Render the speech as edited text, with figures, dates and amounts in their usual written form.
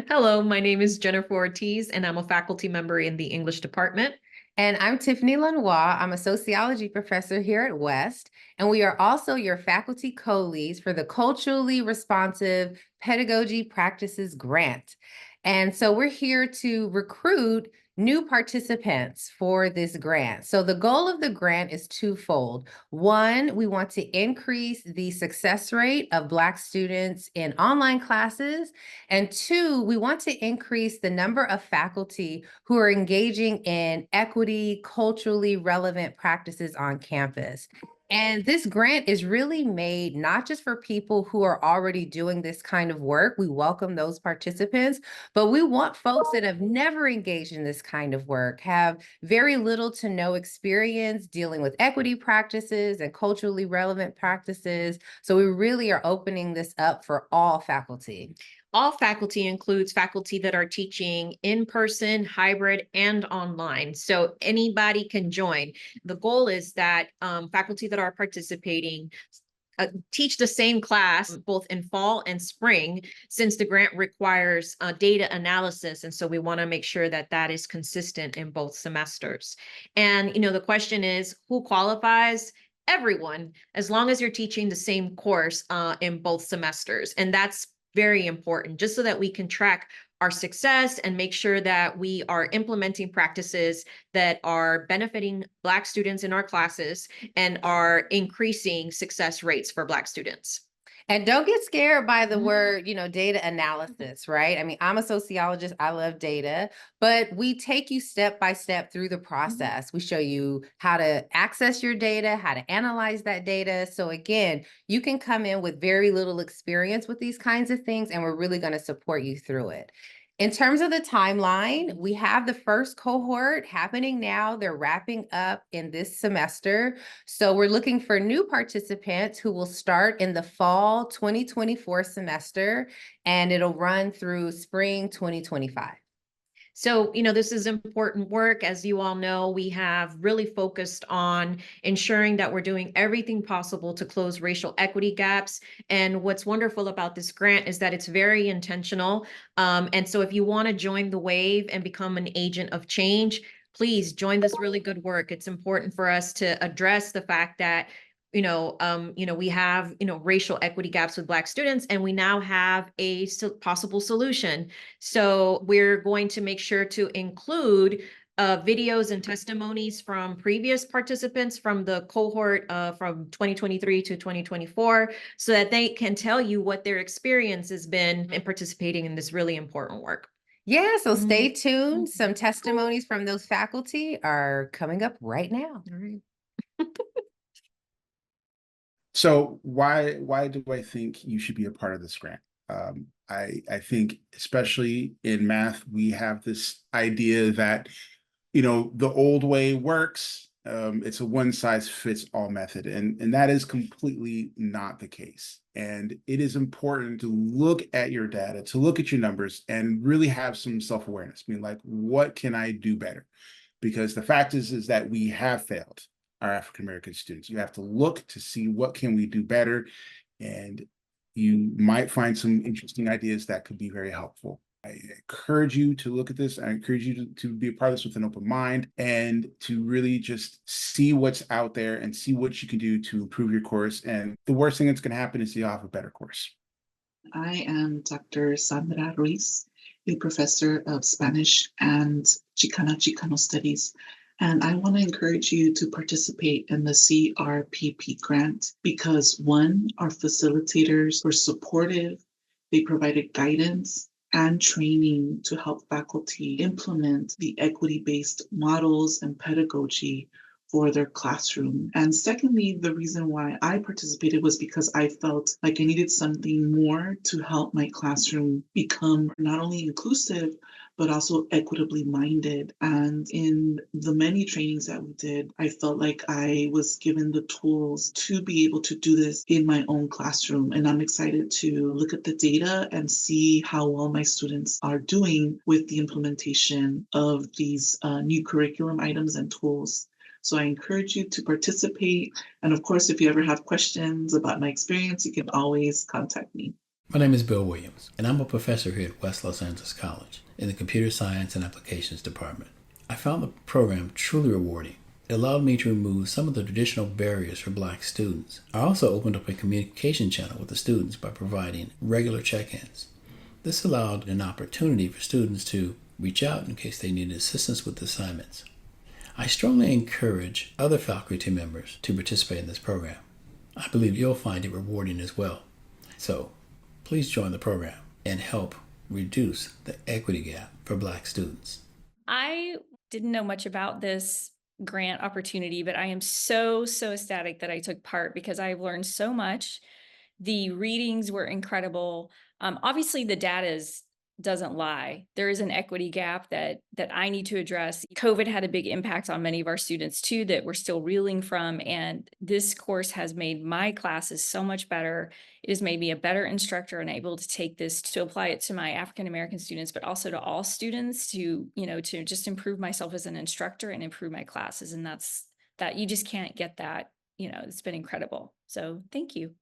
Hello, my name is Jennifer Ortiz, and I'm a faculty member in the English department. And I'm Tiffany Lanois. I'm a sociology professor here at West, and we are also your faculty co-leads for the Culturally Responsive Pedagogy Practices Grant. And so we're here to recruit new participants for this grant. So the goal of the grant is twofold. One, we want to increase the success rate of Black students in online classes. And two, we want to increase the number of faculty who are engaging in equity, culturally relevant practices on campus. And this grant is really made not just for people who are already doing this kind of work. We welcome those participants, but we want folks that have never engaged in this kind of work, have very little to no experience dealing with equity practices and culturally relevant practices. So we really are opening this up for all faculty. All faculty includes faculty that are teaching in person, hybrid, and online. So anybody can join. The goal is that faculty that are participating teach the same class both in fall and spring, since the grant requires data analysis. And so we want to make sure that that is consistent in both semesters. And, the question is, who qualifies? Everyone, as long as you're teaching the same course in both semesters. And that's very important, just so that we can track our success and make sure that we are implementing practices that are benefiting Black students in our classes and are increasing success rates for Black students. And don't get scared by the word, data analysis, right? I mean, I'm a sociologist, I love data, but we take you step by step through the process. We show you how to access your data, how to analyze that data. So again, you can come in with very little experience with these kinds of things, and we're really going to support you through it. In terms of the timeline, we have the first cohort happening now. They're wrapping up in this semester. So we're looking for new participants who will start in the fall 2024 semester, and it'll run through spring 2025. So, this is important work. As you all know, we have really focused on ensuring that we're doing everything possible to close racial equity gaps. And what's wonderful about this grant is that it's very intentional. And so if you want to join the wave and become an agent of change, please join this really good work. It's important for us to address the fact that we have, racial equity gaps with Black students, and we now have a possible solution. So we're going to make sure to include videos and testimonies from previous participants from the cohort from 2023 to 2024, so that they can tell you what their experience has been in participating in this really important work. Yeah, so stay tuned. Some testimonies from those faculty are coming up right now. All right. So why do I think you should be a part of this grant? I think especially in math, we have this idea that the old way works. It's a one size fits all method, and that is completely not the case. And it is important to look at your data, to look at your numbers, and really have some self-awareness. I mean, like, what can I do better? Because the fact is that we have failed our African American students. You have to look to see what can we do better, and you might find some interesting ideas that could be very helpful. I encourage you to look at this. I encourage you to be a part of this with an open mind, and to really just see what's out there and see what you can do to improve your course. And the worst thing that's going to happen is you'll have a better course. I am Dr. Sandra Ruiz, a professor of Spanish and Chicano Studies. And I want to encourage you to participate in the CRPP grant because, one, our facilitators were supportive. They provided guidance and training to help faculty implement the equity-based models and pedagogy for their classroom. And secondly, the reason why I participated was because I felt like I needed something more to help my classroom become not only inclusive, but also equitably minded. And in the many trainings that we did, I felt like I was given the tools to be able to do this in my own classroom. And I'm excited to look at the data and see how well my students are doing with the implementation of these new curriculum items and tools. So I encourage you to participate. And of course, if you ever have questions about my experience, you can always contact me. My name is Bill Williams, and I'm a professor here at West Los Angeles College in the Computer Science and Applications Department. I found the program truly rewarding. It allowed me to remove some of the traditional barriers for Black students. I also opened up a communication channel with the students by providing regular check-ins. This allowed an opportunity for students to reach out in case they needed assistance with assignments. I strongly encourage other faculty members to participate in this program. I believe you'll find it rewarding as well. So, please join the program and help reduce the equity gap for Black students. I didn't know much about this grant opportunity, but I am so ecstatic that I took part because I've learned so much. The readings were incredible. Obviously, the data doesn't lie. There is an equity gap that I need to address. COVID had a big impact on many of our students too that we're still reeling from. And this course has made my classes so much better. It has made me a better instructor and able to take this to apply it to my African American students, but also to all students to just improve myself as an instructor and improve my classes. And that you just can't get that. It's been incredible. So thank you.